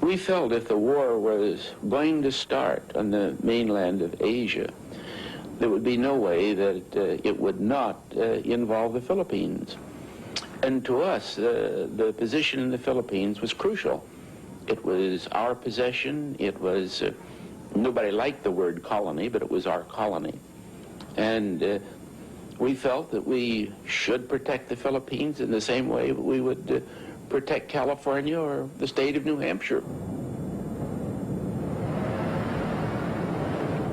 We felt if the war was going to start on the mainland of Asia, there would be no way that it would not involve the Philippines. And to us, the position in the Philippines was crucial. It was our possession. It was, nobody liked the word colony, but it was our colony. And we felt that we should protect the Philippines in the same way we would protect California or the state of New Hampshire.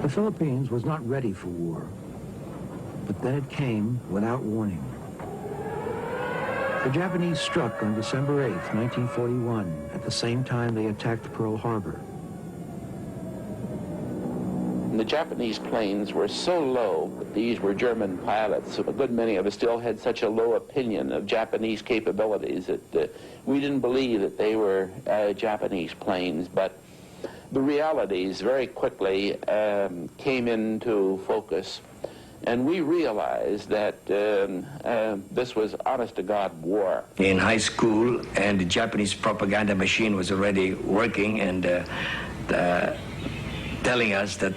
The Philippines was not ready for war, but then it came without warning. The Japanese struck on December 8th, 1941, at the same time they attacked Pearl Harbor. The Japanese planes were so low, these were German pilots, so a good many of us still had such a low opinion of Japanese capabilities that we didn't believe that they were Japanese planes. But the realities very quickly came into focus, and we realized that this was honest-to-God war. In high school, and the Japanese propaganda machine was already working and telling us that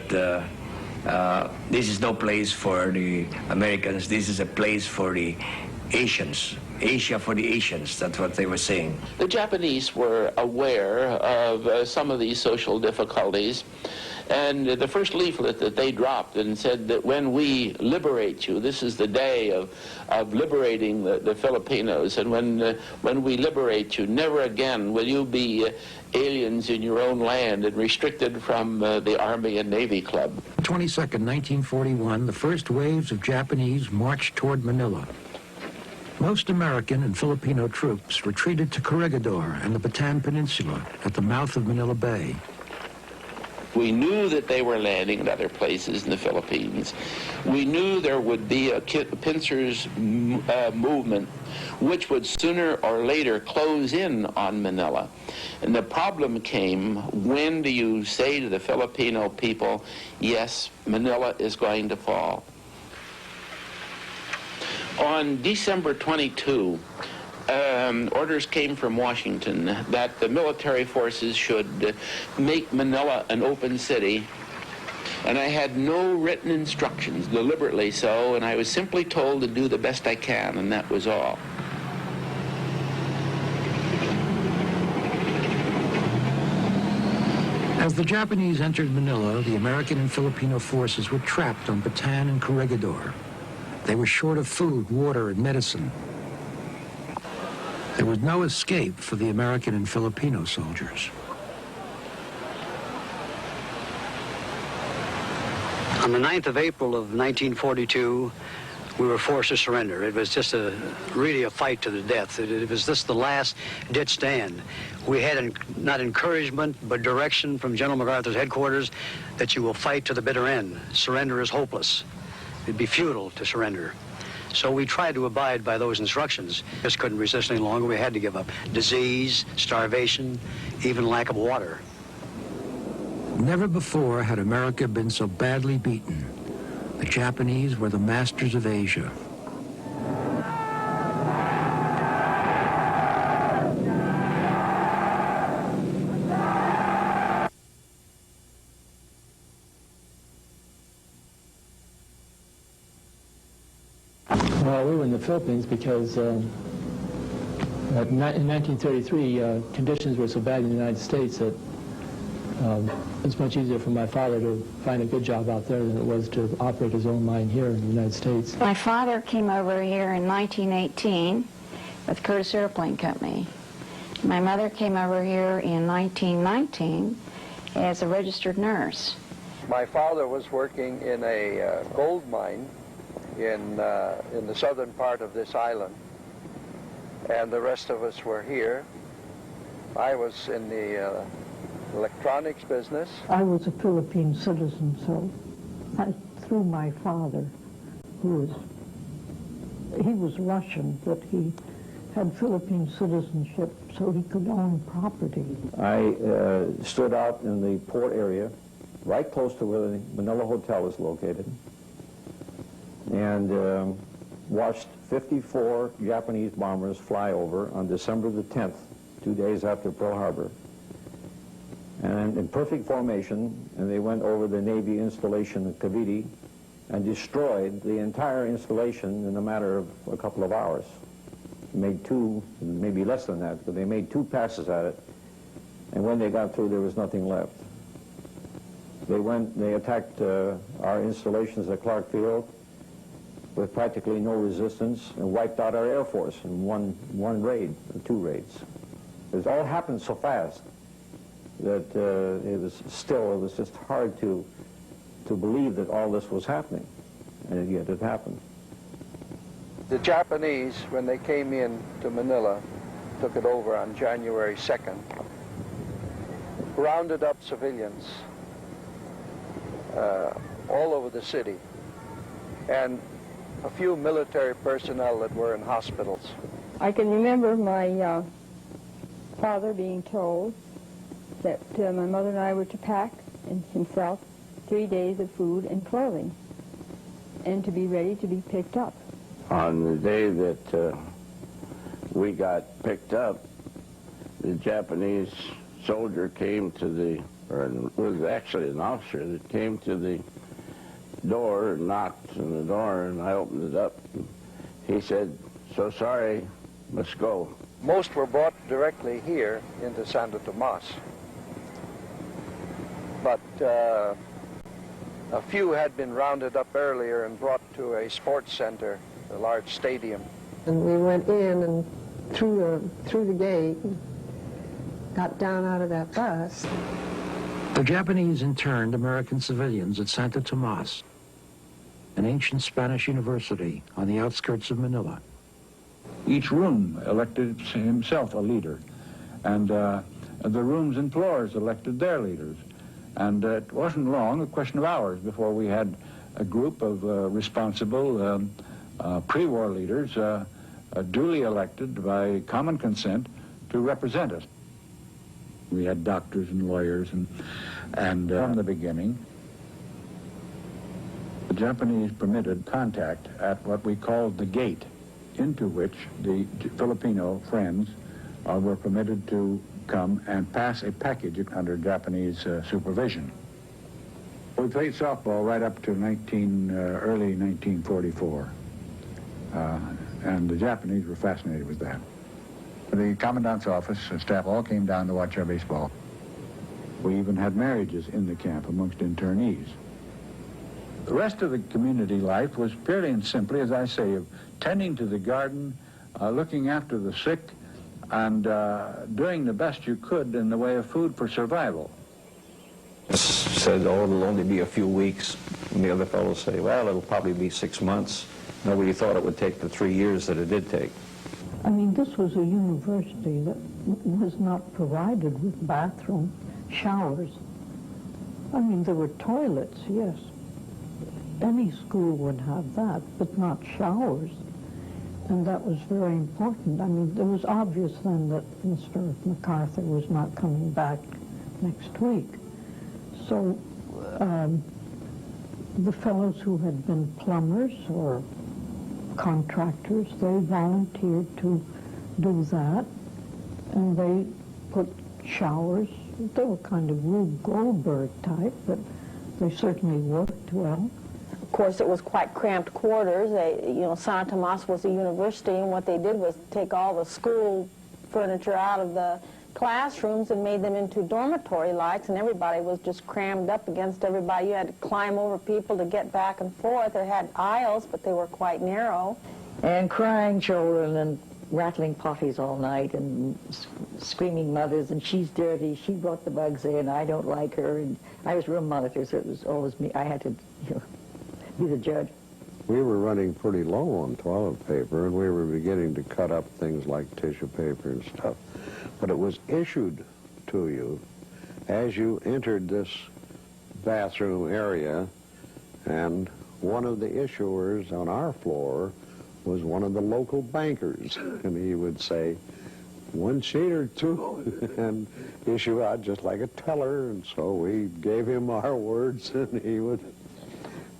this is no place for the Americans, this is a place for the Asians. Asia for the Asians, that's what they were saying. The Japanese were aware of some of these social difficulties, and the first leaflet that they dropped and said that when we liberate you, this is the day of liberating the Filipinos, and when we liberate you, never again will you be aliens in your own land and restricted from the Army and Navy Club. 22nd, 1941, the first waves of Japanese marched toward Manila. Most American and Filipino troops retreated to Corregidor and the Bataan Peninsula at the mouth of Manila Bay. We knew that they were landing at other places in the Philippines. We knew there would be a pincers movement which would sooner or later close in on Manila. And the problem came, when do you say to the Filipino people, yes, Manila is going to fall? On December 22, orders came from Washington that the military forces should make Manila an open city, and I had no written instructions, deliberately so, and I was simply told to do the best I can, and that was all. As the Japanese entered Manila, the American and Filipino forces were trapped on Bataan and Corregidor. They were short of food, water, and medicine. There was no escape for the American and Filipino soldiers. On the 9th of April of 1942, we were forced to surrender. It was just really a fight to the death. It was just the last ditch stand. We had not encouragement, but direction from General MacArthur's headquarters that you will fight to the bitter end. Surrender is hopeless. It'd be futile to surrender. So we tried to abide by those instructions. Just couldn't resist any longer. We had to give up. Disease, starvation, even lack of water. Never before had America been so badly beaten. The Japanese were the masters of Asia. Well, we were in the Philippines because in 1933, conditions were so bad in the United States that it's much easier for my father to find a good job out there than it was to operate his own mine here in the United States. My father came over here in 1918 with Curtis Airplane Company. My mother came over here in 1919 as a registered nurse. My father was working in a gold mine in the southern part of this island, and the rest of us were here. I was in the electronics business. I was a Philippine citizen, so through my father, he was Russian, but he had Philippine citizenship, so he could own property. I stood out in the port area, right close to where the Manila Hotel is located, and watched 54 Japanese bombers fly over on December the 10th, 2 days after Pearl Harbor. and in perfect formation, and they went over the Navy installation at Cavite and destroyed the entire installation in a matter of a couple of hours. Made two, maybe less than that, but they made 2 passes at it, and when they got through, there was nothing left. They attacked our installations at Clark Field with practically no resistance and wiped out our Air Force in one raid, or 2 raids. It all happened so fast that it was just hard to believe that all this was happening, and yet it happened. The Japanese, when they came in to Manila, took it over on January 2nd, rounded up civilians all over the city, and a few military personnel that were in hospitals. I can remember my father being told that my mother and I were to pack and himself 3 days of food and clothing and to be ready to be picked up. On the day that we got picked up, the Japanese soldier came to the, or it was actually an officer that came to the door and knocked on the door, and I opened it up. He said, "So sorry, must go." Most were brought directly here into Santo Tomas, but a few had been rounded up earlier and brought to a sports center, a large stadium. And we went in and through the gate, and got down out of that bus. The Japanese interned American civilians at Santo Tomas, an ancient Spanish university on the outskirts of Manila. Each room elected himself a leader, and the rooms and floors elected their leaders. And it wasn't long, a question of hours, before we had a group of responsible pre-war leaders duly elected by common consent to represent us. We had doctors and lawyers, and from the beginning, the Japanese permitted contact at what we called the gate, into which the Filipino friends were permitted to come and pass a package under Japanese supervision. We played softball right up to early 1944, and the Japanese were fascinated with that. The commandant's office and staff all came down to watch our baseball. We even had marriages in the camp amongst internees. The rest of the community life was purely and simply, as I say, of tending to the garden, looking after the sick, and doing the best you could in the way of food for survival. Said, oh, it'll only be a few weeks. And the other fellows say, well, it'll probably be 6 months. Nobody thought it would take the 3 years that it did take. I mean, this was a university that was not provided with bathroom, showers. I mean, there were toilets, yes. Any school would have that, but not showers. And that was very important. I mean, it was obvious then that Mr. MacArthur was not coming back next week. So the fellows who had been plumbers or contractors, they volunteered to do that, and they put showers. They were kind of Rube Goldberg type, but they certainly worked well. Of course, it was quite cramped quarters. Santo Tomas was a university, and what they did was take all the school furniture out of the classrooms and made them into dormitory-likes, and everybody was just crammed up against everybody. You had to climb over people to get back and forth. They had aisles, but they were quite narrow. And crying children and rattling potties all night and screaming mothers, and she's dirty, she brought the bugs in, I don't like her. And I was room monitor, so it was always me. I had to be the judge. We were running pretty low on toilet paper, and we were beginning to cut up things like tissue paper and stuff. But it was issued to you as you entered this bathroom area, and one of the issuers on our floor was one of the local bankers, and he would say, 1 sheet or 2, and issue out just like a teller. And so we gave him our words, and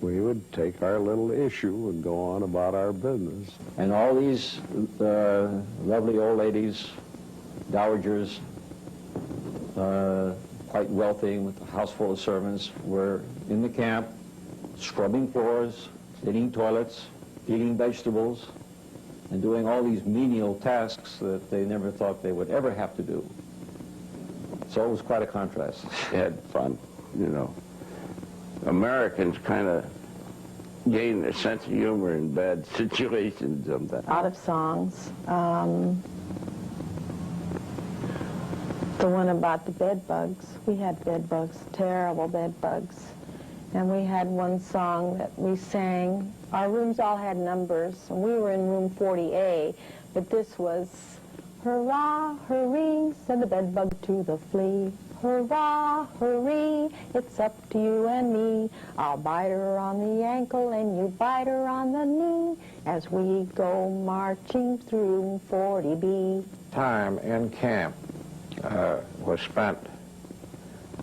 we would take our little issue and go on about our business. And all these lovely old ladies, dowagers, quite wealthy, with a house full of servants, were in the camp, scrubbing floors, cleaning toilets, peeling vegetables, and doing all these menial tasks that they never thought they would ever have to do. So it was quite a contrast. They had fun, you know. Americans kind of gain their sense of humor in bad situations sometimes. A lot of songs. The one about the bed bugs. We had bed bugs, terrible bed bugs. And we had one song that we sang. Our rooms all had numbers, and we were in room 40A, but this was, hurrah, hurry, send the bed bug to the flea. Hurrah, hurry, it's up to you and me. I'll bite her on the ankle and you bite her on the knee as we go marching through 40B. Time in camp was spent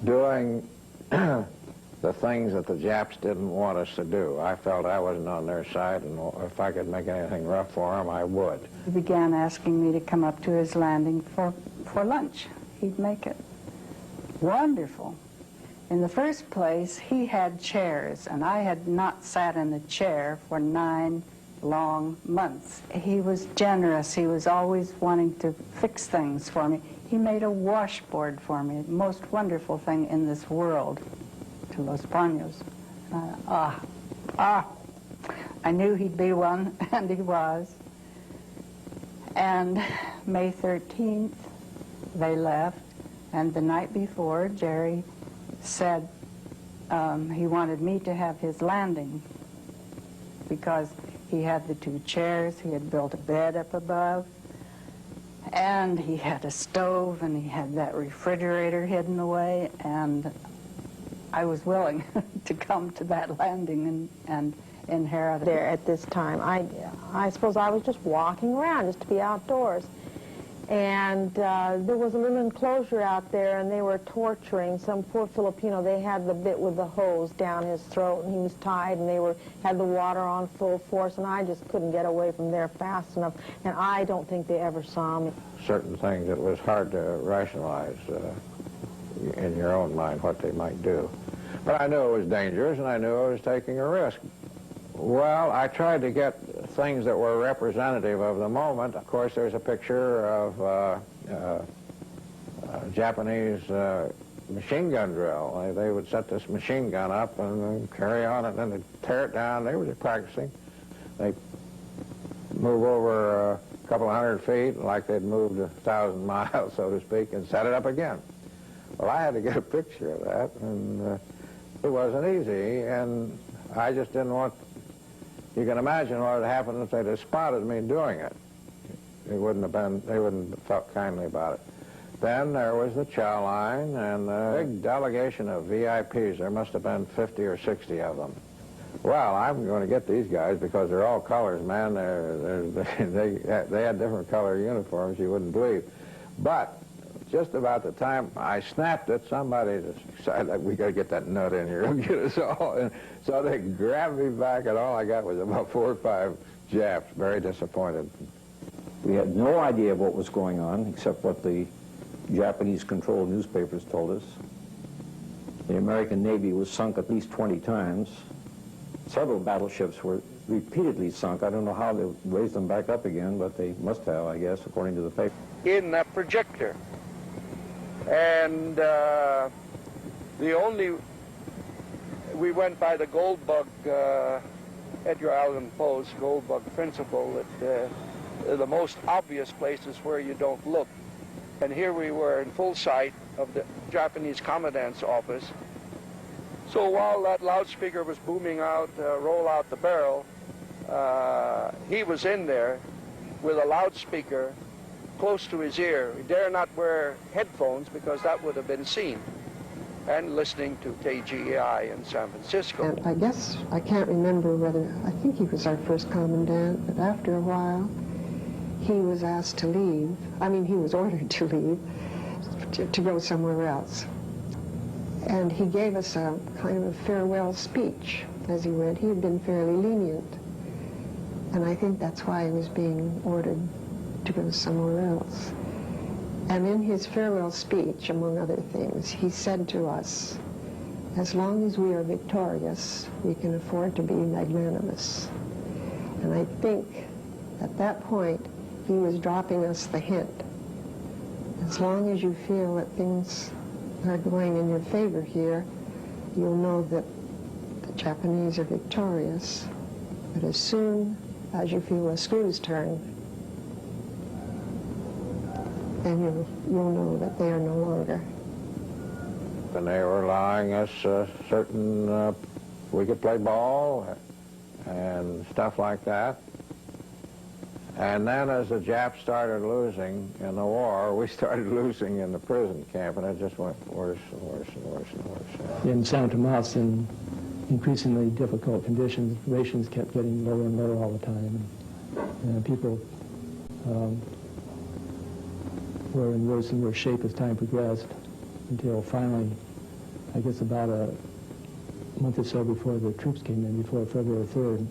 doing the things that the Japs didn't want us to do. I felt I wasn't on their side, and if I could make anything rough for them, I would. He began asking me to come up to his landing for lunch. He'd make it wonderful. In the first place, he had chairs, and I had not sat in a chair for 9 long months. He was generous. He was always wanting to fix things for me. He made a washboard for me, the most wonderful thing in this world, to Los Baños. I knew he'd be one, and he was. And May 13th, they left, and the night before, Jerry said he wanted me to have his landing because he had the 2 chairs, he had built a bed up above, and he had a stove, and he had that refrigerator hidden away, and I was willing to come to that landing and inherit it. There at this time, I suppose I was just walking around just to be outdoors. And there was a little enclosure out there, and they were torturing some poor Filipino. They had the bit with the hose down his throat, and he was tied, and they had the water on full force, and I just couldn't get away from there fast enough. And I don't think they ever saw me. Certain things it was hard to rationalize in your own mind what they might do. But I knew it was dangerous, and I knew I was taking a risk. Well, I tried to get things that were representative of the moment. Of course, there's a picture of Japanese machine gun drill. They would set this machine gun up and carry on, and then they'd tear it down. They were just practicing. They'd move over a couple of 100 feet, like they'd moved 1,000 miles, so to speak, and set it up again. Well, I had to get a picture of that, and it wasn't easy, and I just didn't want... You can imagine what would happen if they'd have spotted me doing it. They wouldn't have felt kindly about it. Then there was the chow line and a big delegation of VIPs. There must have been 50 or 60 of them. Well, I'm going to get these guys because they're all colors, man. They had different color uniforms you wouldn't believe. But just about the time I snapped it, somebody decided, like, we got to get that nut in here. It'll get us all. And so they grabbed me back, and all I got was about 4 or 5 Japs. Very disappointed. We had no idea what was going on, except what the Japanese-controlled newspapers told us. The American Navy was sunk at least 20 times. Several battleships were repeatedly sunk. I don't know how they raised them back up again, but they must have, I guess, according to the paper. In that projector. And we went by the gold bug, Edgar Allan Poe's gold bug principle, that the most obvious places where you don't look. And here we were in full sight of the Japanese commandant's office. So while that loudspeaker was booming out, roll out the barrel, he was in there with a loudspeaker close to his ear. He dare not wear headphones because that would have been seen, and listening to KGEI in San Francisco. And I guess, I can't remember whether, I think he was our first commandant, but after a while, he was asked to leave. I mean, he was ordered to leave, to go somewhere else. And he gave us a kind of a farewell speech as he went. He had been fairly lenient. And I think that's why he was being ordered to go somewhere else. And in his farewell speech, among other things, he said to us, as long as we are victorious, we can afford to be magnanimous. And I think at that point, he was dropping us the hint. As long as you feel that things are going in your favor here, you'll know that the Japanese are victorious. But as soon as you feel the screws turn, then you'll know that they are no longer. And they were allowing us certain, we could play ball and stuff like that. And then as the Japs started losing in the war, we started losing in the prison camp, and it just went worse and worse and worse and worse. In San Tomas, in increasingly difficult conditions, rations kept getting lower and lower all the time. And people were in worse and worse shape as time progressed, until finally, I guess about a month or so before the troops came in, before February 3rd,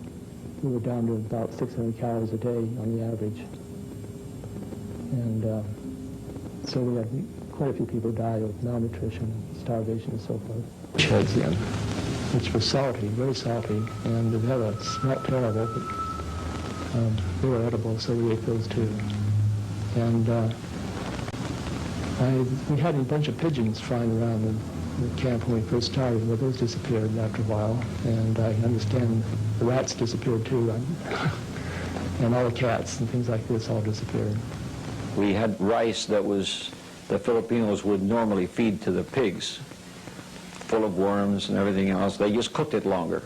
we were down to about 600 calories a day on the average. And so we had quite a few people die of malnutrition, starvation, and so forth. Sheds in, which were salty, very salty, and they had a smell terrible, but they were edible, so we ate those too. And we had a bunch of pigeons flying around the camp when we first started. Well, those disappeared after a while, and I understand the rats disappeared too, and all the cats and things like this all disappeared. We had rice that the Filipinos would normally feed to the pigs, full of worms and everything else. They just cooked it longer.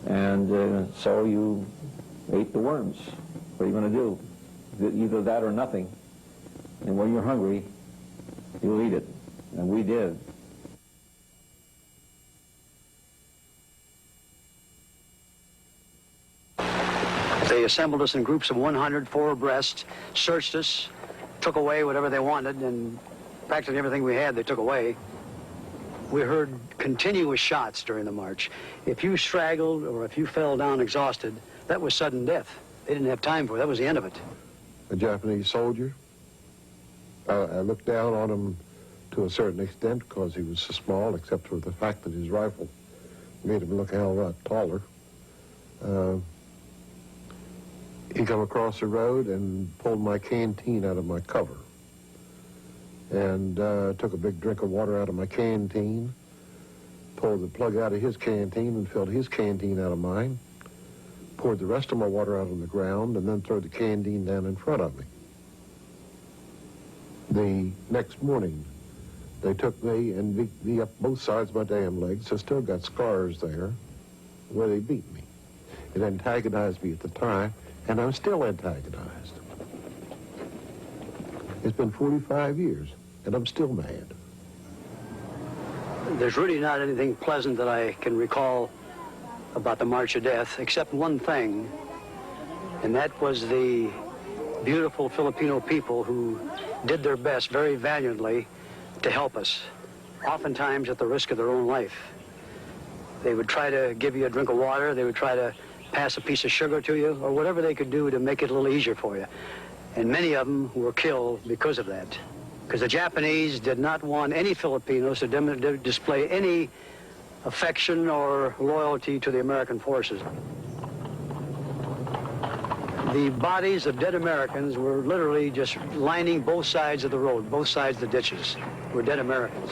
And so you ate the worms. What are you going to do? Either that or nothing. And when you're hungry, you'll eat it. And we did. They assembled us in groups of 100, 4 abreast, searched us, took away whatever they wanted, and practically everything we had they took away. We heard continuous shots during the march. If you straggled or if you fell down exhausted, that was sudden death. They didn't have time for it. That was the end of it. A Japanese soldier. I looked down on him to a certain extent because he was so small, except for the fact that his rifle made him look a hell of a lot taller. He come across the road and pulled my canteen out of my cover and took a big drink of water out of my canteen, pulled the plug out of his canteen and filled his canteen out of mine, poured the rest of my water out on the ground, and then threw the canteen down in front of me. The next morning, they took me and beat me up both sides of my damn legs. I still got scars there where they beat me. It antagonized me at the time, and I'm still antagonized. It's been 45 years, and I'm still mad. There's really not anything pleasant that I can recall about the March of Death, except one thing, and that was the beautiful Filipino people who did their best very valiantly to help us, oftentimes at the risk of their own life. They would try to give you a drink of water, they would try to pass a piece of sugar to you, or whatever they could do to make it a little easier for you. And many of them were killed because of that. Because the Japanese did not want any Filipinos to display any affection or loyalty to the American forces. The bodies of dead Americans were literally just lining both sides of the road, both sides of the ditches were dead Americans.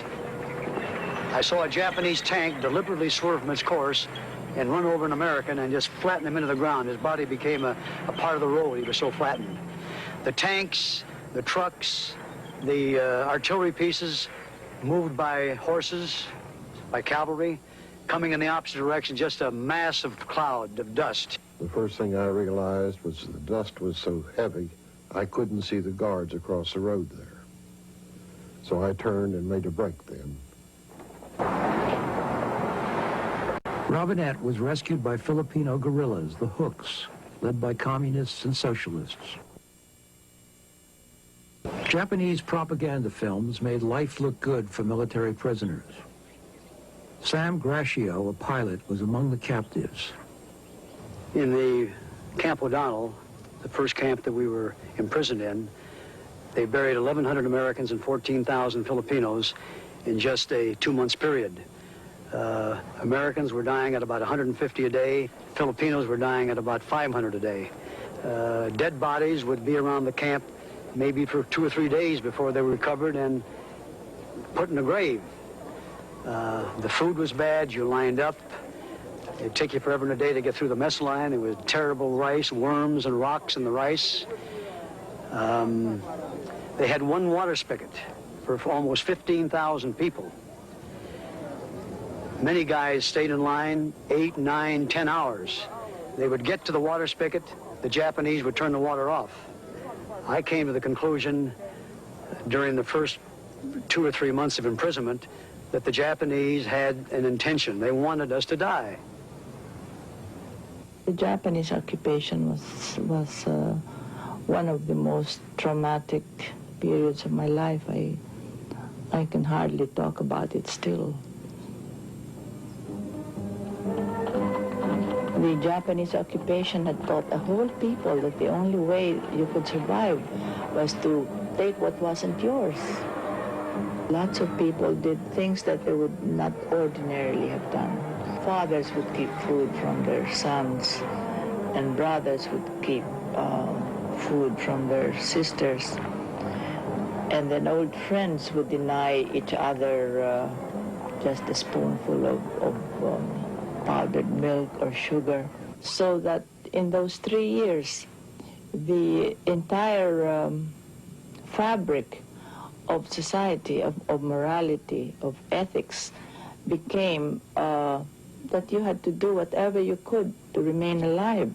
I saw a Japanese tank deliberately swerve from its course and run over an American and just flatten him into the ground. His body became a part of the road. He was so flattened. The tanks, the trucks, the artillery pieces moved by horses, by cavalry, coming in the opposite direction, just a massive cloud of dust. The first thing I realized was the dust was so heavy, I couldn't see the guards across the road there. So I turned and made a break then. Robinette was rescued by Filipino guerrillas, the Hooks, led by communists and socialists. Japanese propaganda films made life look good for military prisoners. Sam Gracchio, a pilot, was among the captives. In the Camp O'Donnell, the first camp that we were imprisoned in, They buried 1,100 Americans and 14,000 Filipinos in just a 2-month period. Americans were dying at about 150 a day. Filipinos were dying at about 500 a day. Dead bodies would be around the camp maybe for 2 or 3 days before they were recovered and put in a grave. The food was bad. You lined up. It'd take you forever and a day to get through the mess line. It was terrible rice, worms and rocks in the rice. They had one water spigot for almost 15,000 people. Many guys stayed in line 8, 9, 10 hours. They would get to the water spigot. The Japanese would turn the water off. I came to the conclusion during the first 2 or 3 months of imprisonment that the Japanese had an intention. They wanted us to die. The Japanese occupation was one of the most traumatic periods of my life. I can hardly talk about it still. The Japanese occupation had taught the whole people that the only way you could survive was to take what wasn't yours. Lots of people did things that they would not ordinarily have done. Fathers would keep food from their sons, and brothers would keep food from their sisters. And then old friends would deny each other just a spoonful of powdered milk or sugar. So that in those 3 years, the entire fabric of society, of morality, of ethics, became that you had to do whatever you could to remain alive.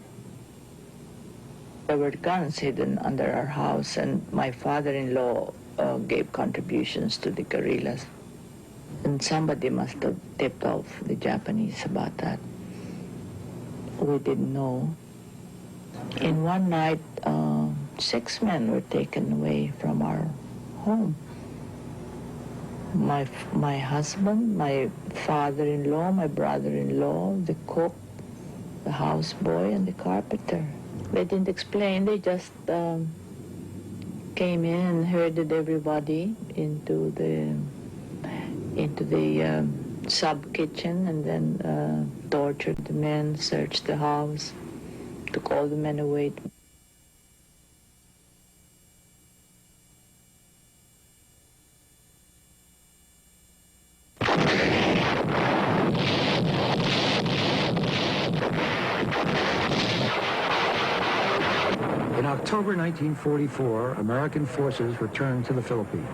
There were guns hidden under our house, and my father-in-law gave contributions to the guerrillas. And somebody must have tipped off the Japanese about that. We didn't know. In one night, 6 men were taken away from our home. My husband, my father-in-law, my brother-in-law, the cook, the houseboy, and the carpenter. They didn't explain. They just came in and herded everybody into the sub-kitchen, and then tortured the men, searched the house, took all the men away. In October 1944, American forces returned to the Philippines.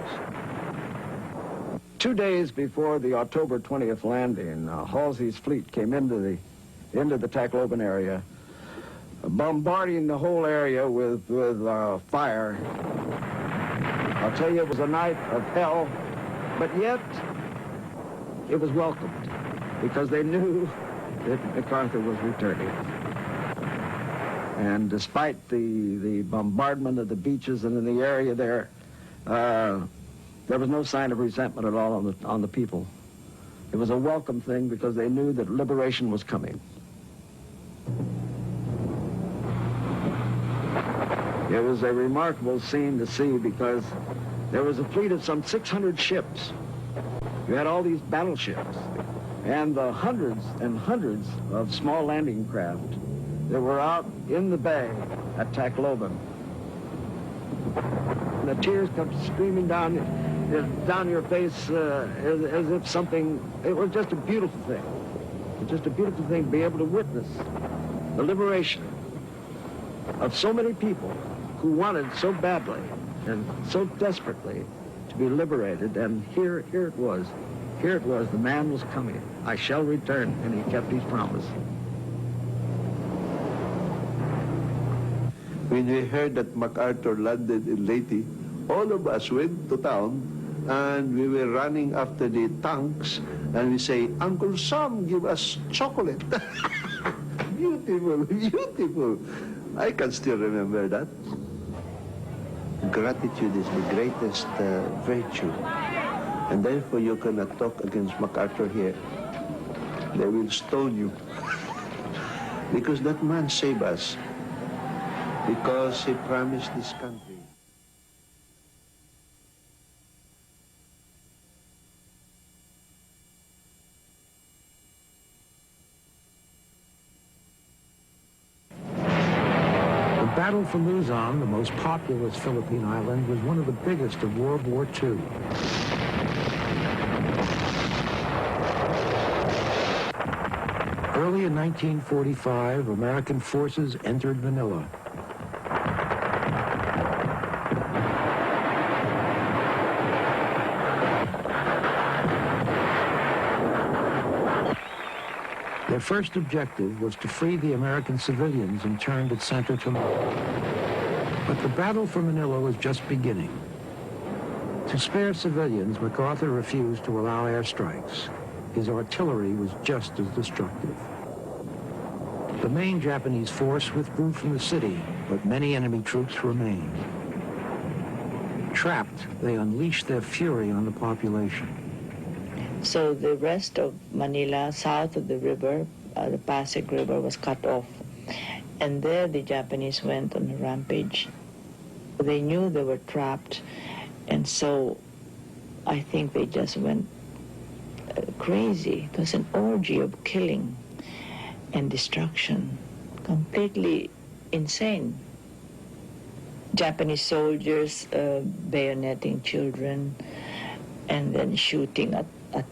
2 days before the October 20th landing, Halsey's fleet came into the Tacloban area, bombarding the whole area with fire. I'll tell you, it was a night of hell, but yet it was welcomed because they knew that MacArthur was returning. And despite the bombardment of the beaches and in the area there was no sign of resentment at all on the people. It was a welcome thing because they knew that liberation was coming. It was a remarkable scene to see because there was a fleet of some 600 ships. You had all these battleships and hundreds and hundreds of small landing craft that were out in the bay at Tacloban. The tears come streaming down your face as if something, it was just a beautiful thing. It was just a beautiful thing to be able to witness the liberation of so many people who wanted so badly and so desperately to be liberated. And here it was. Here it was. The man was coming. I shall return. And he kept his promise. When we heard that MacArthur landed in Leyte, all of us went to town and we were running after the tanks and we say, Uncle Sam, give us chocolate. Beautiful, beautiful. I can still remember that. Gratitude is the greatest virtue. And therefore you cannot talk against MacArthur here. They will stone you. Because that man saved us. Because he promised this country. battle for Luzon, the most populous Philippine island, was one of the biggest of World War II. Early in 1945, American forces entered Manila. Their first objective was to free the American civilians interned at Santo Tomas. But the battle for Manila was just beginning. To spare civilians, MacArthur refused to allow airstrikes. His artillery was just as destructive. The main Japanese force withdrew from the city, but many enemy troops remained. Trapped, they unleashed their fury on the population. So the rest of Manila, south of the river, the Pasig River, was cut off. And there the Japanese went on a rampage. They knew they were trapped, and so I think they just went crazy. It was an orgy of killing and destruction, completely insane. Japanese soldiers bayoneting children and then shooting at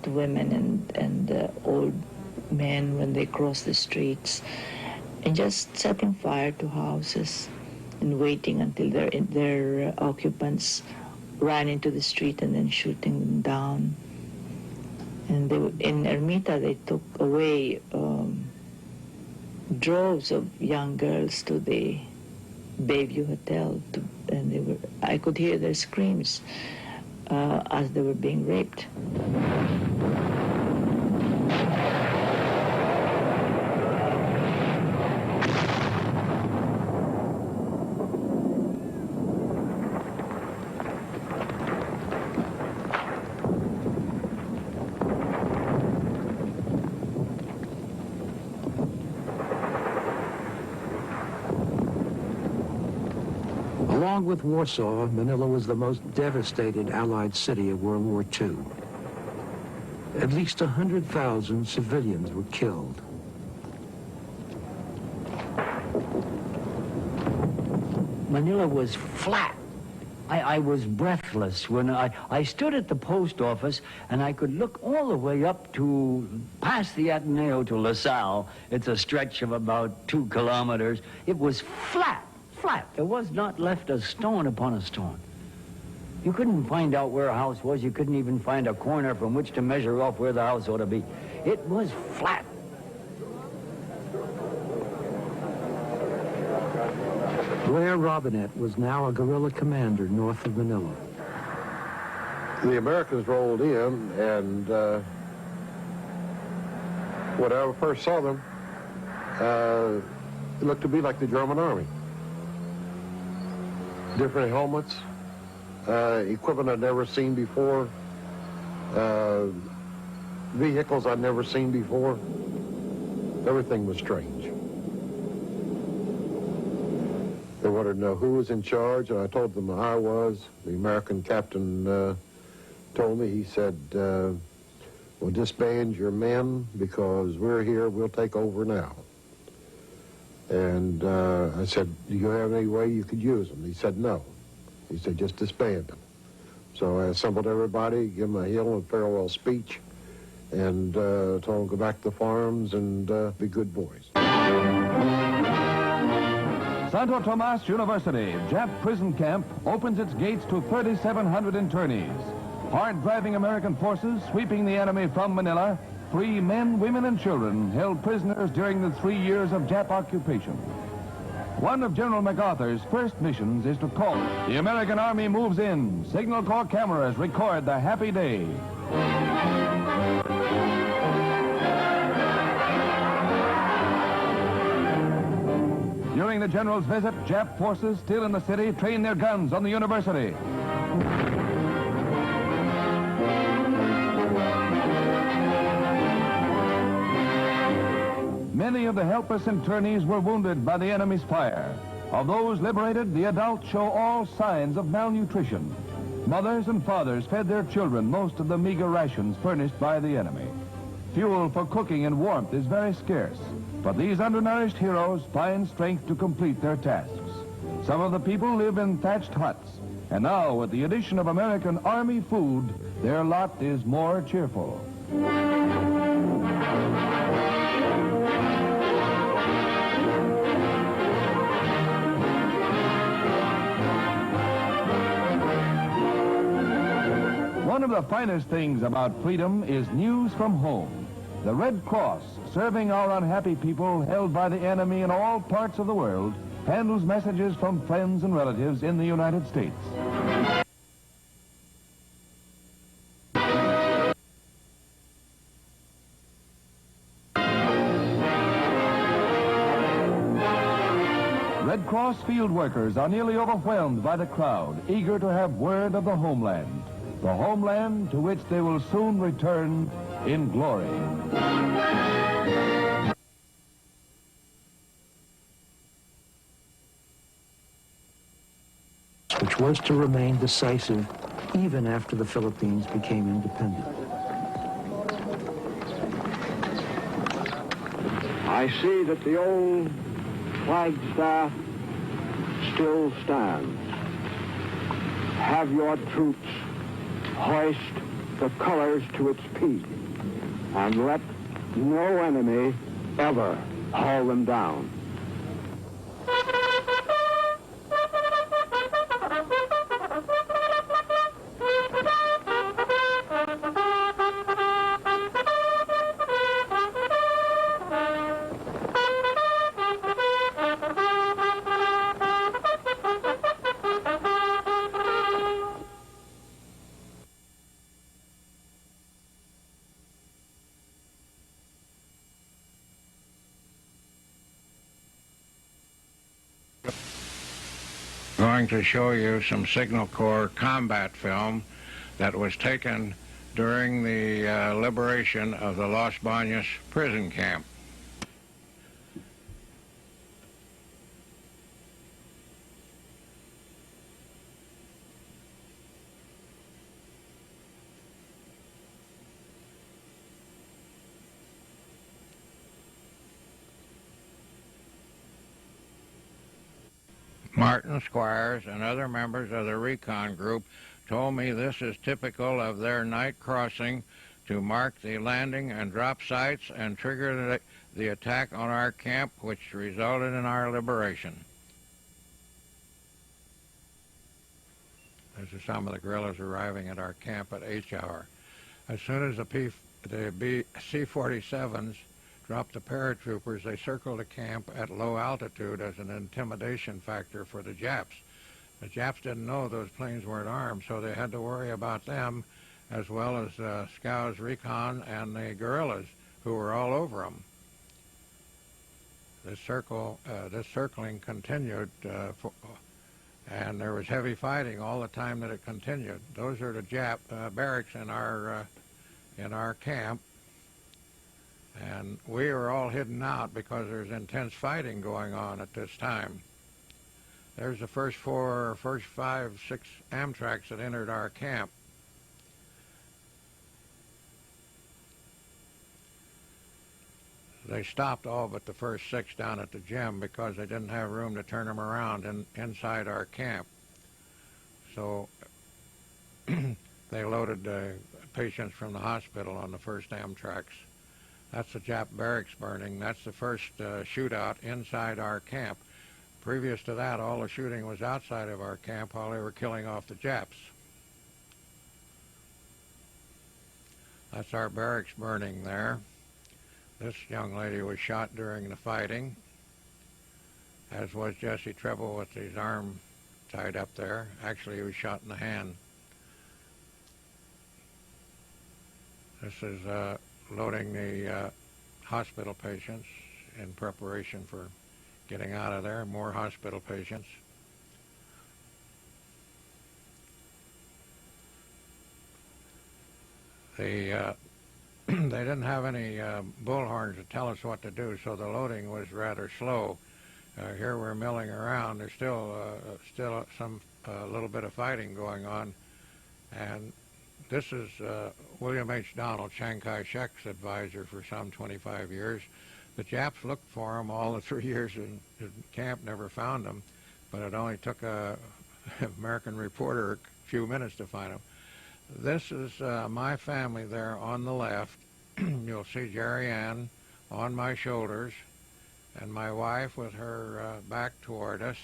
women and old men when they cross the streets, and just setting fire to houses and waiting until their occupants ran into the street and then shooting them down. And in Ermita, they took away droves of young girls to the Bayview Hotel, and I could hear their screams as they were being raped. Along with Warsaw, Manila was the most devastated Allied city of World War II. At least 100,000 civilians were killed. Manila was flat. I was breathless when I stood at the post office and I could look all the way up to past the Ateneo to LaSalle. It's a stretch of about 2 kilometers. It was flat. There was not left a stone upon a stone. You couldn't find out where a house was. You couldn't even find a corner from which to measure off where the house ought to be. It was flat. Blair Robinette was now a guerrilla commander north of Manila. The Americans rolled in, and when I first saw them, it looked to be like the German army. Different helmets, equipment I'd never seen before, vehicles I'd never seen before. Everything was strange. They wanted to know who was in charge, and I told them I was. The American captain told me, he said, well, disband your men because we're here, we'll take over now. And I said, do you have any way you could use them? He said, no. He said, just disband them. So I assembled everybody, give them a hail and farewell speech, and told them to go back to the farms and be good boys. Santo Tomas University, Jap prison camp, opens its gates to 3,700 internees. Hard-driving American forces sweeping the enemy from Manila, free men, women, and children held prisoners during the 3 years of Jap occupation. One of General MacArthur's first missions is to call. The American Army moves in. Signal Corps cameras record the happy day. During the general's visit, Jap forces still in the city train their guns on the university. Many of the helpless internees were wounded by the enemy's fire. Of those liberated, the adults show all signs of malnutrition. Mothers and fathers fed their children most of the meager rations furnished by the enemy. Fuel for cooking and warmth is very scarce, but these undernourished heroes find strength to complete their tasks. Some of the people live in thatched huts. And now, with the addition of American Army food, their lot is more cheerful. One of the finest things about freedom is news from home. The Red Cross, serving our unhappy people held by the enemy in all parts of the world, handles messages from friends and relatives in the United States. Red Cross field workers are nearly overwhelmed by the crowd, eager to have word of the homeland to which they will soon return in glory. Which was to remain decisive even after the Philippines became independent. I see that the old flagstaff still stands. Have your troops hoist the colors to its peak, and let no enemy ever haul them down. Going to show you some Signal Corps combat film that was taken during the liberation of the Los Baños prison camp. Martin Squires and other members of the recon group told me this is typical of their night crossing to mark the landing and drop sites and trigger the attack on our camp, which resulted in our liberation. This is some of the guerrillas arriving at our camp at H hour. As soon as the C-47s dropped the paratroopers, they circled the camp at low altitude as an intimidation factor for the Japs. The Japs didn't know those planes weren't armed, so they had to worry about them as well as Scouts, Recon, and the guerrillas who were all over them. This circling continued, and there was heavy fighting all the time that it continued. Those are the Jap barracks in our camp. And we were all hidden out because there's intense fighting going on at this time. There's the first 5, 6 Amtraks that entered our camp. They stopped all but the first 6 down at the gym because they didn't have room to turn them around inside our camp. So they loaded patients from the hospital on the first Amtraks. That's the Jap barracks burning. That's the first shootout inside our camp. Previous to that, all the shooting was outside of our camp while they were killing off the Japs. That's our barracks burning there. This young lady was shot during the fighting, as was Jesse Treble with his arm tied up there. Actually, he was shot in the hand. This is loading the hospital patients in preparation for getting out of there. More hospital patients. They didn't have any bullhorns to tell us what to do, so the loading was rather slow. Here we're milling around. There's still some little bit of fighting going on, and this is William H. Donald, Chiang Kai-shek's advisor for some 25 years. The Japs looked for him all the 3 years in camp, never found him. but it only took a American reporter a few minutes to find them. This is my family there on the left. You'll see Jerry Ann on my shoulders, and my wife with her back toward us.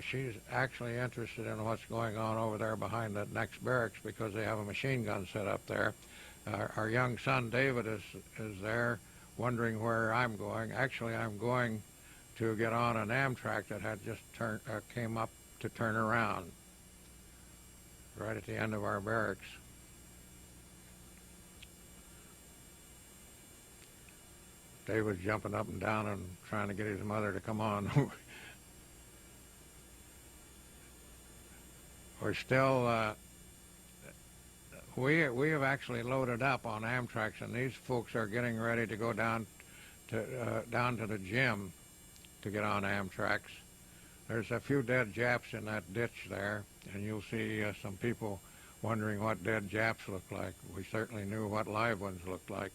She's actually interested in what's going on over there behind the next barracks because they have a machine gun set up there. Our young son David is there wondering where I'm going. Actually, I'm going to get on an Amtrak that had just came up to turn around right at the end of our barracks. David's jumping up and down and trying to get his mother to come on. We're still, we have actually loaded up on Amtrak's, and these folks are getting ready to go down to the gym to get on Amtrak's. There's a few dead Japs in that ditch there, and you'll see some people wondering what dead Japs look like. We certainly knew what live ones looked like.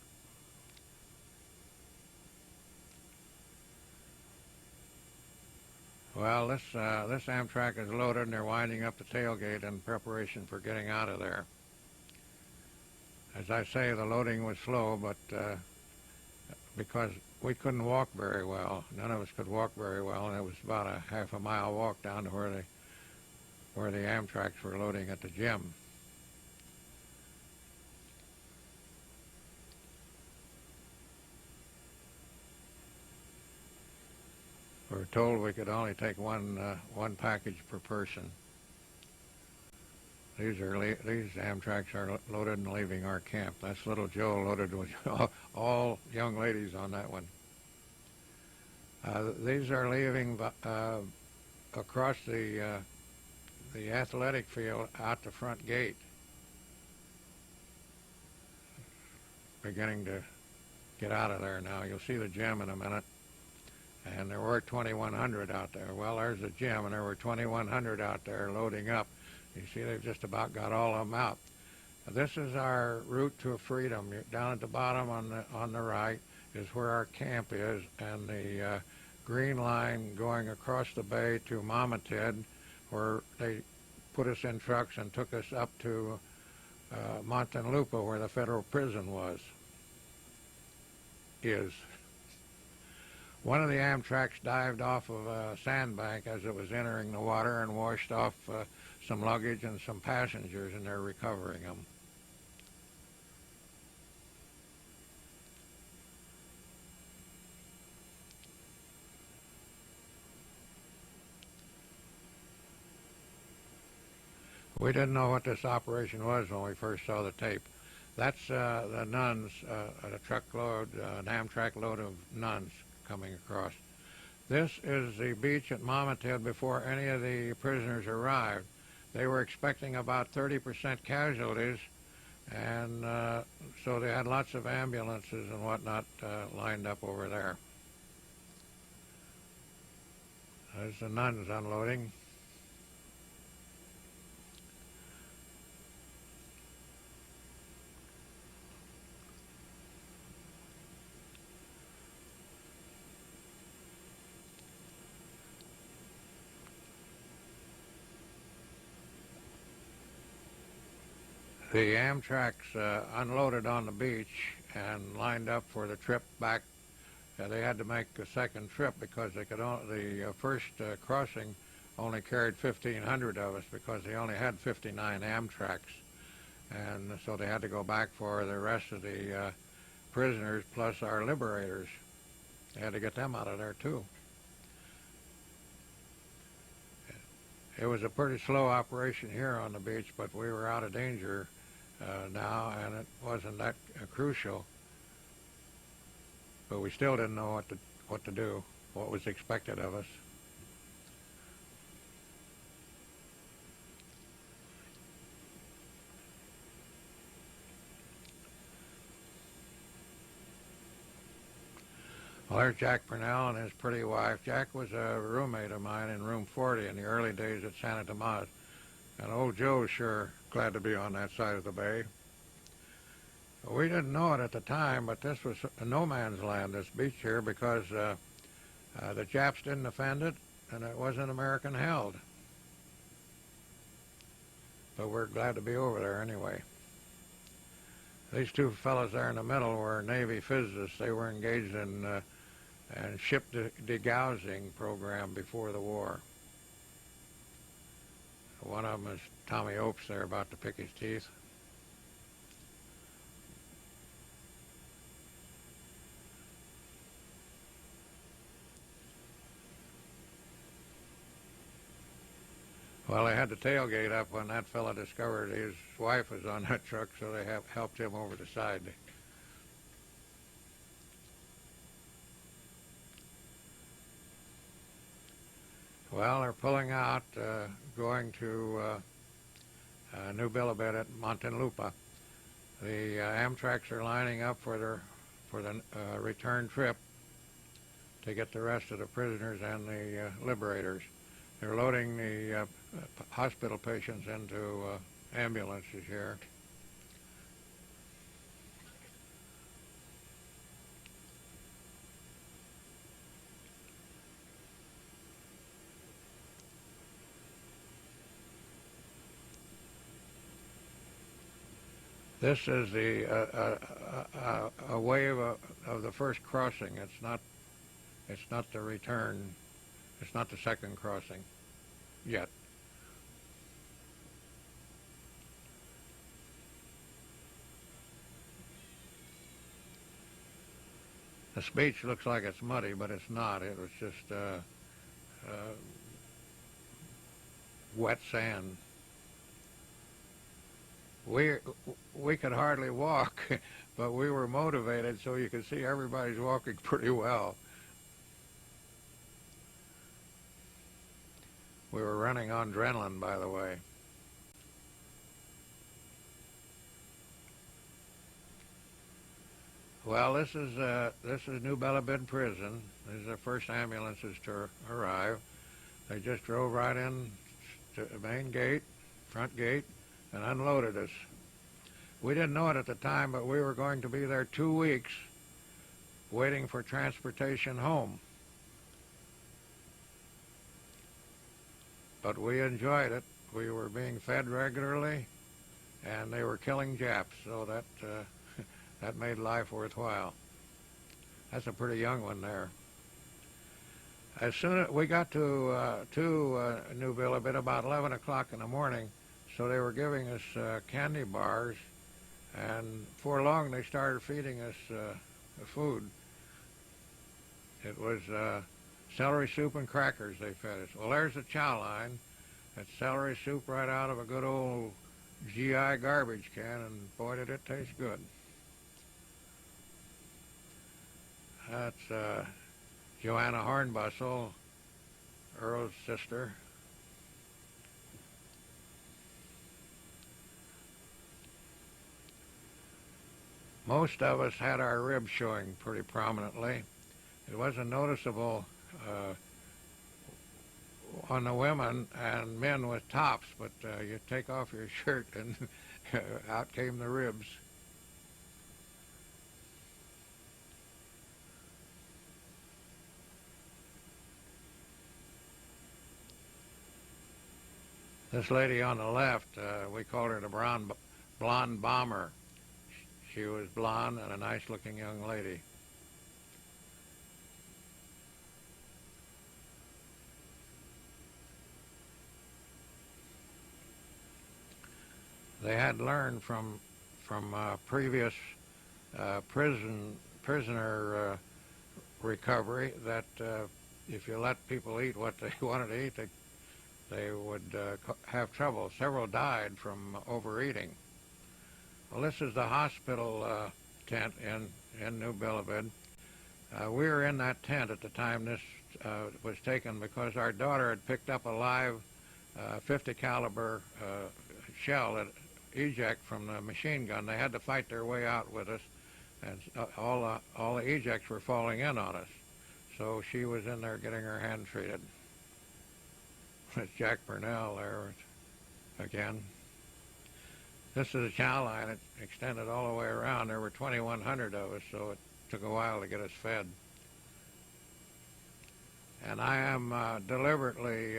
Well, this Amtrak is loaded, and they're winding up the tailgate in preparation for getting out of there. As I say, the loading was slow, but because we couldn't walk very well, none of us could walk very well, and it was about a half-a-mile walk down to where the Amtraks were loading at the gym. We were told we could only take one package per person. These Amtraks are loaded and leaving our camp. That's little Joe loaded with all young ladies on that one. These are leaving across the athletic field out the front gate, beginning to get out of there now. You'll see the gym in a minute. And there were 2,100 out there. Well, there's the gym, and there were 2,100 out there loading up. You see, they've just about got all of them out. This is our route to freedom. Down at the bottom on the right is where our camp is, and the green line going across the bay to Mamatid, where they put us in trucks and took us up to Montanlupa, where the federal prison is. One of the Amtraks dived off of a sandbank as it was entering the water and washed off some luggage and some passengers, and they're recovering them. We didn't know what this operation was when we first saw the tape. That's the nuns, a truckload, an Amtrak load of nuns coming across. This is the beach at Mamatid before any of the prisoners arrived. They were expecting about 30% casualties, and so they had lots of ambulances and whatnot lined up over there. There's the nuns unloading. The Amtraks unloaded on the beach and lined up for the trip back. They had to make a second trip because they could the first crossing only carried 1,500 of us because they only had 59 Amtraks. And so they had to go back for the rest of the prisoners plus our liberators. They had to get them out of there too. It was a pretty slow operation here on the beach, but we were out of danger now, and it wasn't that crucial. But we still didn't know what to do, what was expected of us. Well, there's Jack Purnell and his pretty wife. Jack was a roommate of mine in room 40 in the early days at Santa Tomas. And old Joe's sure glad to be on that side of the bay. We didn't know it at the time, but this was no man's land, this beach here, because the Japs didn't defend it, and it wasn't American held. But we're glad to be over there anyway. These two fellows there in the middle were Navy physicists. They were engaged in a ship degaussing program before the war. One of them is Tommy Opes there, about to pick his teeth. Well, they had the tailgate up when that fellow discovered his wife was on that truck, so they helped him over the side. Well, they're pulling out, going to New Bilibid at Montanlupa. The Amtraks are lining up for the return trip to get the rest of the prisoners and the liberators. They're loading the hospital patients into ambulances here. This is a wave of the first crossing. It's not the return. It's not the second crossing yet. The beach looks like it's muddy, but it's not. It was just wet sand. We could hardly walk, but we were motivated, so you could see everybody's walking pretty well. We were running on adrenaline, by the way. Well, this is New Bilibid Prison. These are the first ambulances to arrive. They just drove right in to the main gate, front gate, and unloaded us. We didn't know it at the time, but we were going to be there 2 weeks waiting for transportation home. But we enjoyed it. We were being fed regularly, and they were killing Japs, so that that made life worthwhile. That's a pretty young one there. As soon as we got to New Bilibid about 11 o'clock in the morning, so they were giving us candy bars, and before long they started feeding us food. It was celery soup and crackers they fed us. Well, there's the chow line. That's celery soup right out of a good old GI garbage can, and boy, did it taste good. That's Joanna Hornbustle, Earl's sister. Most of us had our ribs showing pretty prominently. It wasn't noticeable on the women and men with tops, but you take off your shirt and out came the ribs. This lady on the left, we called her the blonde bomber. She was blonde and a nice-looking young lady. They had learned from previous prisoner recovery that if you let people eat what they wanted to eat, they would have trouble. Several died from overeating. Well, this is the hospital tent in New Bilibid. We were in that tent at the time this was taken because our daughter had picked up a live 50 caliber shell that eject from the machine gun. They had to fight their way out with us, and all the ejects were falling in on us. So she was in there getting her hand treated. It's Jack Burnell there again. This is a chow line. It extended all the way around. There were 2,100 of us, so it took a while to get us fed. And I am deliberately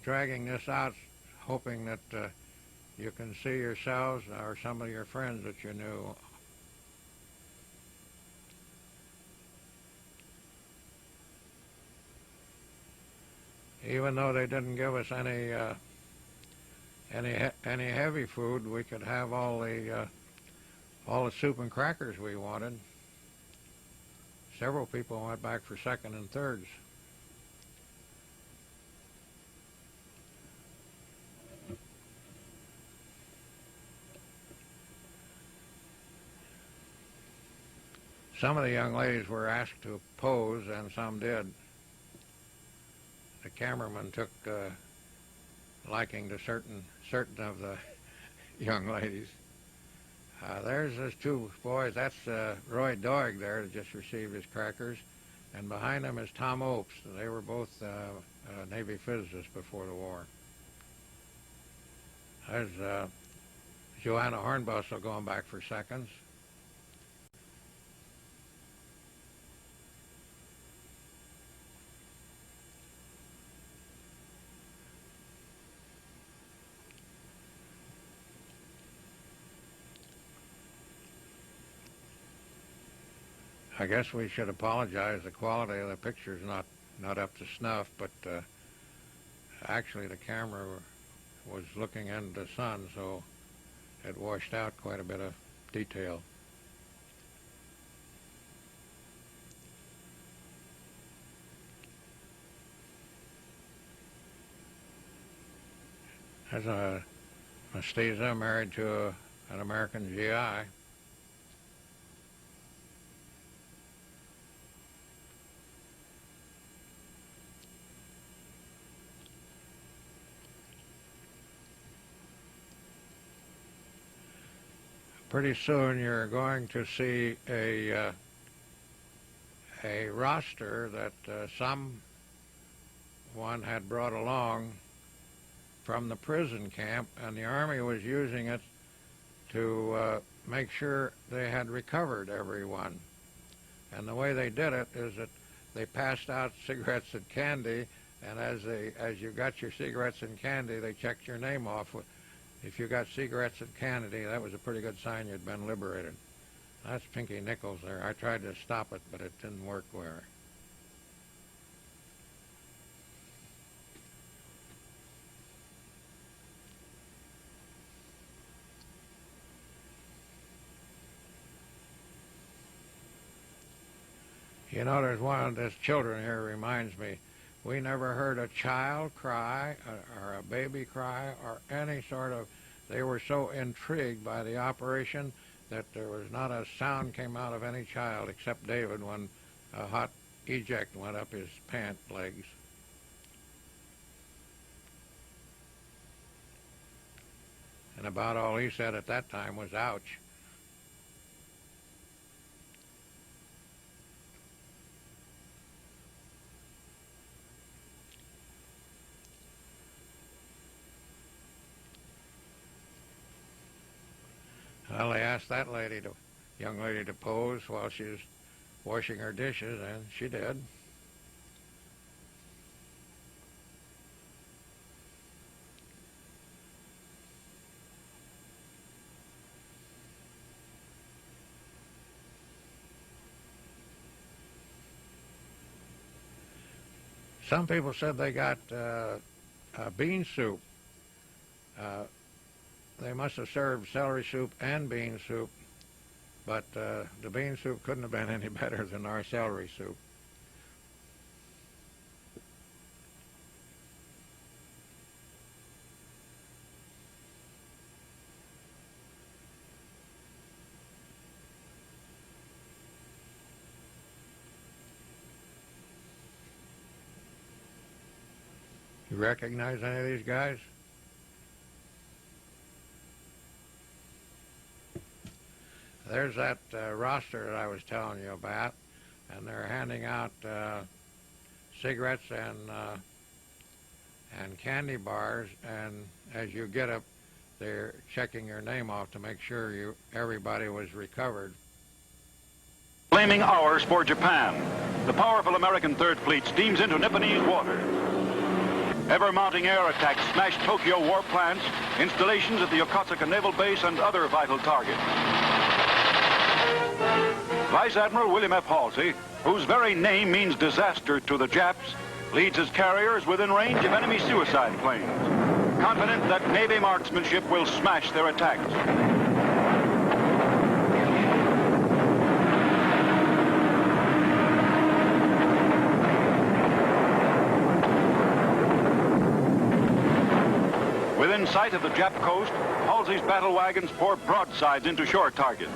dragging this out, hoping that you can see yourselves or some of your friends that you knew. Even though they didn't give us any heavy food, we could have all the soup and crackers we wanted. Several people went back for second and thirds. Some of the young ladies were asked to pose, and some did. The cameraman took liking to certain of the young ladies. There's those two boys. That's Roy Doig there that just received his crackers, and behind him is Tom Opes. They were both Navy physicists before the war. There's Joanna Hornbustle going back for seconds. I guess we should apologize. The quality of the picture's not up to snuff, but actually the camera was looking into the sun, so it washed out quite a bit of detail. There's a mestiza married to an American GI. Pretty soon you're going to see a roster that someone had brought along from the prison camp, and the Army was using it to make sure they had recovered everyone. And the way they did it is that they passed out cigarettes and candy, and as you got your cigarettes and candy, they checked your name off. If you got cigarettes and candy, that was a pretty good sign you'd been liberated. That's Pinky Nichols there. I tried to stop it, but it didn't work well. You know, there's one of these children here reminds me, we never heard a child cry or a baby cry or any sort of, they were so intrigued by the operation that there was not a sound came out of any child except David when a hot eject went up his pant legs. And about all he said at that time was, ouch. Well, they asked that young lady to pose while she was washing her dishes, and she did. Some people said they got bean soup. They must have served celery soup and bean soup, but the bean soup couldn't have been any better than our celery soup. You recognize any of these guys? There's that roster that I was telling you about, and they're handing out cigarettes and candy bars, and as you get up, they're checking your name off to make sure everybody was recovered. Flaming hours for Japan. The powerful American Third Fleet steams into Nipponese waters. Ever-mounting air attacks smash Tokyo war plants, installations at the Yokosuka Naval Base, and other vital targets. Vice Admiral William F. Halsey, whose very name means disaster to the Japs, leads his carriers within range of enemy suicide planes, confident that Navy marksmanship will smash their attacks. Within sight of the Jap coast, Halsey's battle wagons pour broadsides into shore targets.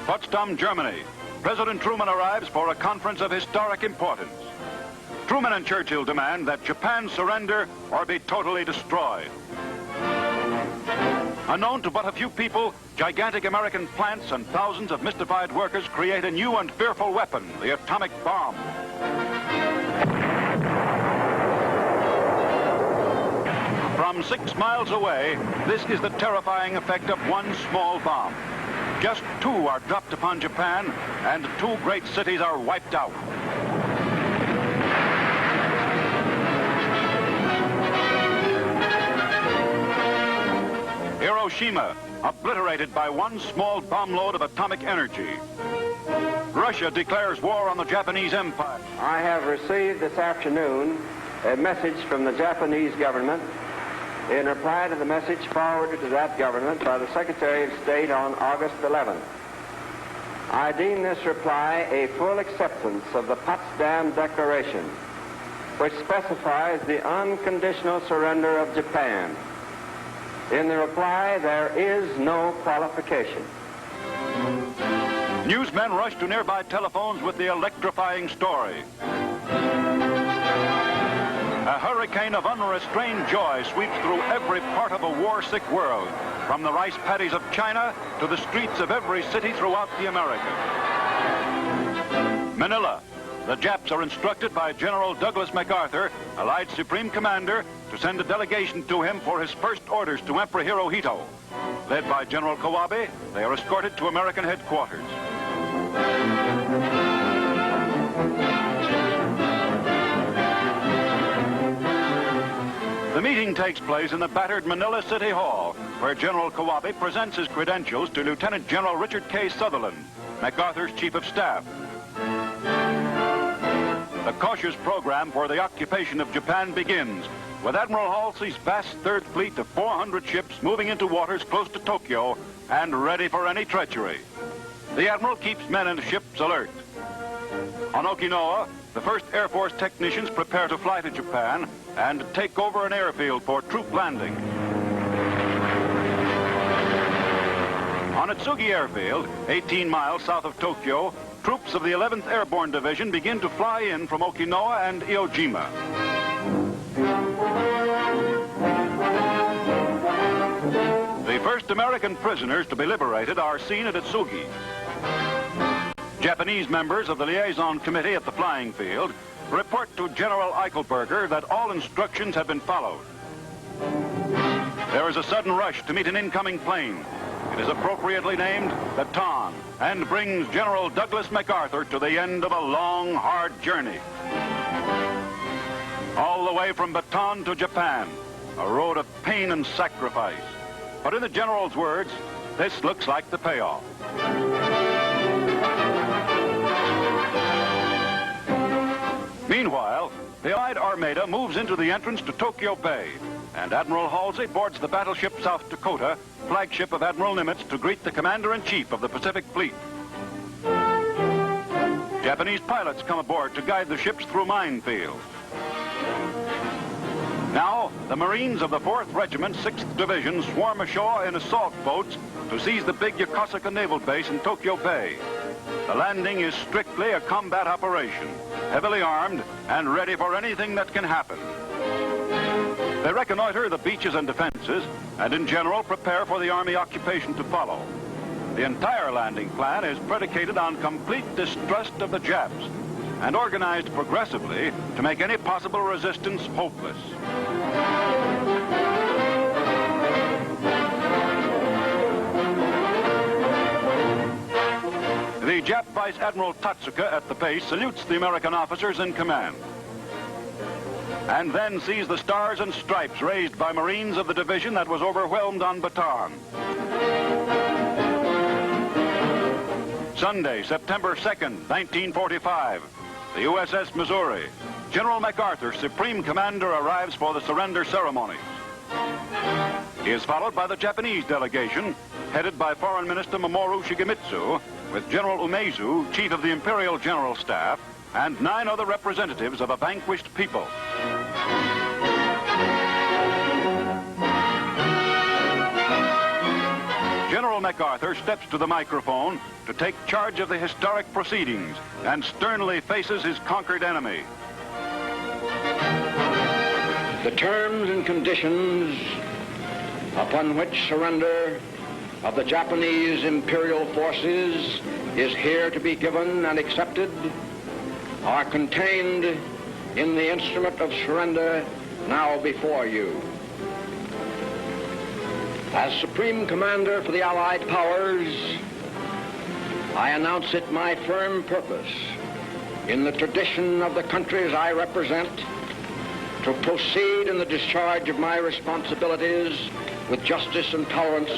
Potsdam, Germany. President Truman arrives for a conference of historic importance. Truman and Churchill demand that Japan surrender or be totally destroyed. Unknown to but a few people, gigantic American plants and thousands of mystified workers create a new and fearful weapon, the atomic bomb. From 6 miles away, this is the terrifying effect of one small bomb. Just 2 are dropped upon Japan, and 2 great cities are wiped out. Hiroshima, obliterated by one small bomb load of atomic energy. Russia declares war on the Japanese Empire. I have received this afternoon a message from the Japanese government in reply to the message forwarded to that government by the Secretary of State on August 11th. I deem this reply a full acceptance of the Potsdam Declaration, which specifies the unconditional surrender of Japan. In the reply, there is no qualification. Newsmen rush to nearby telephones with the electrifying story. A hurricane of unrestrained joy sweeps through every part of a war-sick world, from the rice paddies of China to the streets of every city throughout the Americas. Manila. The Japs are instructed by General Douglas MacArthur, Allied Supreme Commander, to send a delegation to him for his first orders to Emperor Hirohito. Led by General Kawabe, they are escorted to American headquarters. The meeting takes place in the battered Manila City Hall, where General Kawabe presents his credentials to Lieutenant General Richard K. Sutherland, MacArthur's Chief of Staff. The cautious program for the occupation of Japan begins, with Admiral Halsey's vast Third Fleet of 400 ships moving into waters close to Tokyo and ready for any treachery. The Admiral keeps men and ships alert. On Okinawa, the first Air Force technicians prepare to fly to Japan and take over an airfield for troop landing. On Atsugi Airfield, 18 miles south of Tokyo, troops of the 11th Airborne Division begin to fly in from Okinawa and Iwo The first American prisoners to be liberated are seen at Atsugi. Japanese members of the liaison committee at the flying field report to General Eichelberger that all instructions have been followed. There is a sudden rush to meet an incoming plane. It is appropriately named Bataan and brings General Douglas MacArthur to the end of a long, hard journey. All the way from Bataan to Japan, a road of pain and sacrifice. But in the General's words, this looks like the payoff. Meanwhile, the Allied Armada moves into the entrance to Tokyo Bay, and Admiral Halsey boards the battleship South Dakota, flagship of Admiral Nimitz, to greet the Commander-in-Chief of the Pacific Fleet. Japanese pilots come aboard to guide the ships through minefields. Now, the Marines of the 4th Regiment, 6th Division swarm ashore in assault boats to seize the big Yokosuka Naval Base in Tokyo Bay. The landing is strictly a combat operation, heavily armed and ready for anything that can happen. They reconnoiter the beaches and defenses, and in general prepare for the Army occupation to follow. The entire landing plan is predicated on complete distrust of the Japs and organized progressively to make any possible resistance hopeless. Jap Vice Admiral Tatsuka at the base salutes the American officers in command, and then sees the stars and stripes raised by Marines of the division that was overwhelmed on Bataan. Sunday, September 2nd, 1945, the USS Missouri. General MacArthur, Supreme Commander, arrives for the surrender ceremonies. He is followed by the Japanese delegation, headed by Foreign Minister Mamoru Shigemitsu, with General Umezu, Chief of the Imperial General Staff, and 9 other representatives of a vanquished people. General MacArthur steps to the microphone to take charge of the historic proceedings and sternly faces his conquered enemy. The terms and conditions upon which surrender of the Japanese imperial forces is here to be given and accepted are contained in the instrument of surrender now before you. As Supreme Commander for the Allied Powers, I announce it my firm purpose, in the tradition of the countries I represent, to proceed in the discharge of my responsibilities with justice and tolerance,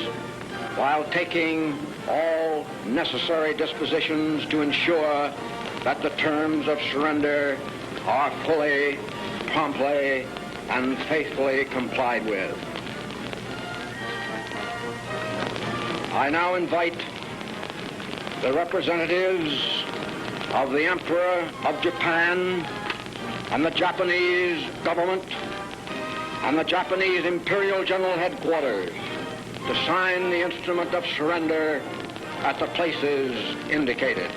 while taking all necessary dispositions to ensure that the terms of surrender are fully, promptly, and faithfully complied with. I now invite the representatives of the Emperor of Japan and the Japanese government and the Japanese Imperial General Headquarters to sign the instrument of surrender at the places indicated.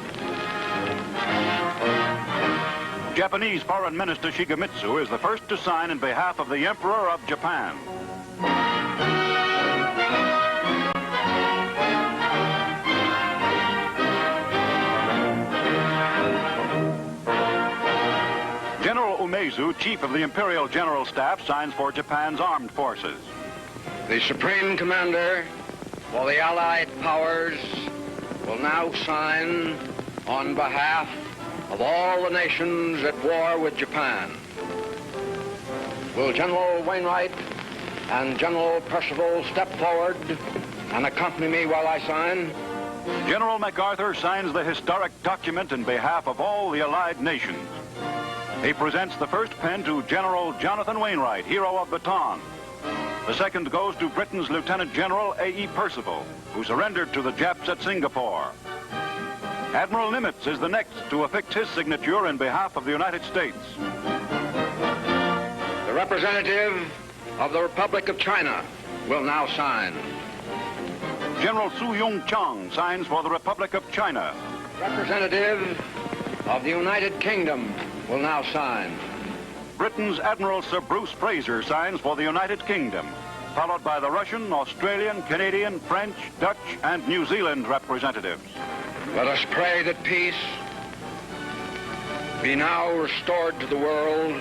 Japanese Foreign Minister Shigemitsu is the first to sign in behalf of the Emperor of Japan. General Umezu, Chief of the Imperial General Staff, signs for Japan's armed forces. The Supreme Commander for the Allied Powers will now sign on behalf of all the nations at war with Japan. Will General Wainwright and General Percival step forward and accompany me while I sign? General MacArthur signs the historic document in behalf of all the Allied nations. He presents the first pen to General Jonathan Wainwright, hero of Bataan. The second goes to Britain's Lieutenant General A.E. Percival, who surrendered to the Japs at Singapore. Admiral Nimitz is the next to affix his signature in behalf of the United States. The representative of the Republic of China will now sign. General Su Yung Chang signs for the Republic of China. Representative of the United Kingdom will now sign. Britain's Admiral Sir Bruce Fraser signs for the United Kingdom, followed by the Russian, Australian, Canadian, French, Dutch, and New Zealand representatives. Let us pray that peace be now restored to the world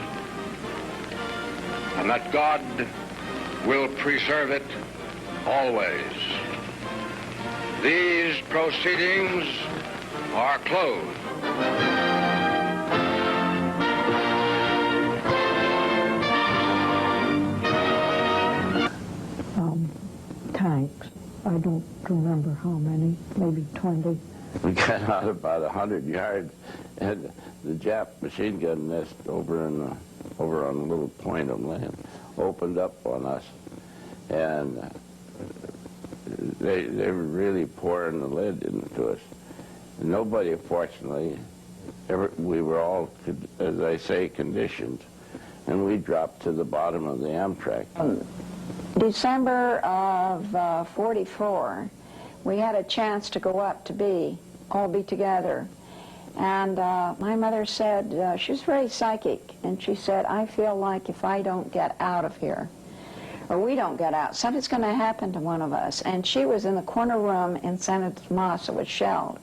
and that God will preserve it always. These proceedings are closed. Tanks. I don't remember how many, maybe 20. We got out about 100 yards, and the Jap machine gun nest over on a little point of land opened up on us, and they were really pouring the lead into us. And nobody, fortunately, we were all, as I say, conditioned, and we dropped to the bottom of the Amtrak. December of 44, we had a chance to go up to all be together. And my mother said, she was very psychic, and she said, I feel like if I don't get out of here, or we don't get out, something's going to happen to one of us. And she was in the corner room in San Tomas. It was shelled.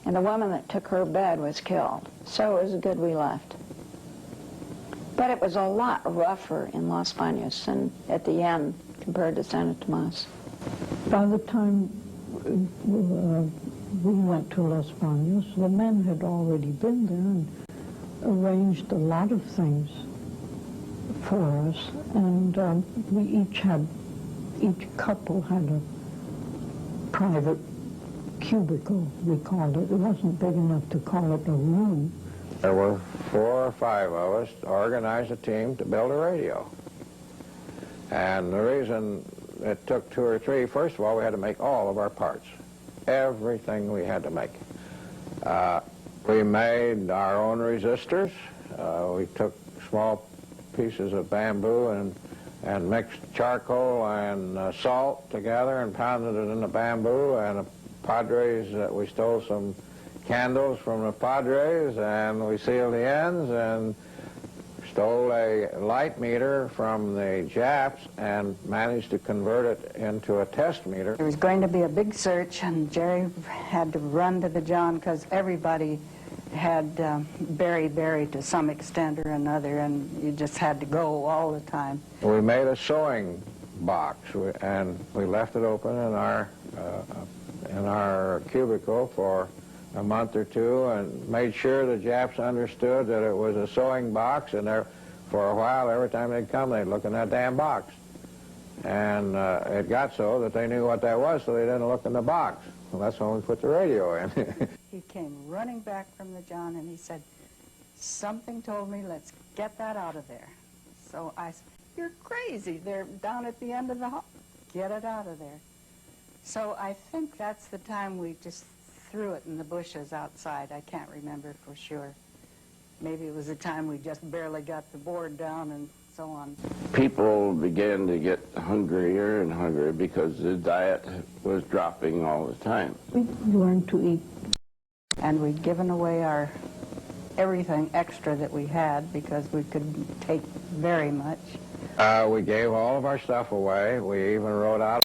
And the woman that took her bed was killed. So it was good we left. But it was a lot rougher in Los Baños and at the end compared to San Tomas. By the time we went to Los Banos. The men had already been there and arranged a lot of things for us, and each couple had a private cubicle, we called it. It wasn't big enough to call it a room. There were 4 or 5 of us to organize a team to build a radio. And the reason it took 2 or 3, first of all, we had to make all of our parts. Everything we had to make. We made our own resistors. We took small pieces of bamboo and mixed charcoal and salt together and pounded it in the bamboo, and the Padres, we stole some candles from the Padres, and we sealed the ends and stole a light meter from the Japs and managed to convert it into a test meter. There was going to be a big search, and Jerry had to run to the John because everybody had buried to some extent or another, and you just had to go all the time. We made a sewing box, and we left it open in our cubicle for a month or 2 and made sure the Japs understood that it was a sewing box, and for a while, every time they'd come, they'd look in that damn box. And it got so that they knew what that was, so they didn't look in the box. Well, that's when we put the radio in. He came running back from the John, and he said, something told me, let's get that out of there. So I said, you're crazy. They're down at the end of the hall. Get it out of there. So I think that's the time we just threw it in the bushes outside. I can't remember for sure. Maybe it was the time we just barely got the board down and so on. People began to get hungrier and hungrier because the diet was dropping all the time. We learned to eat. And we'd given away our everything extra that we had because we couldn't take very much. We gave all of our stuff away. We even wrote out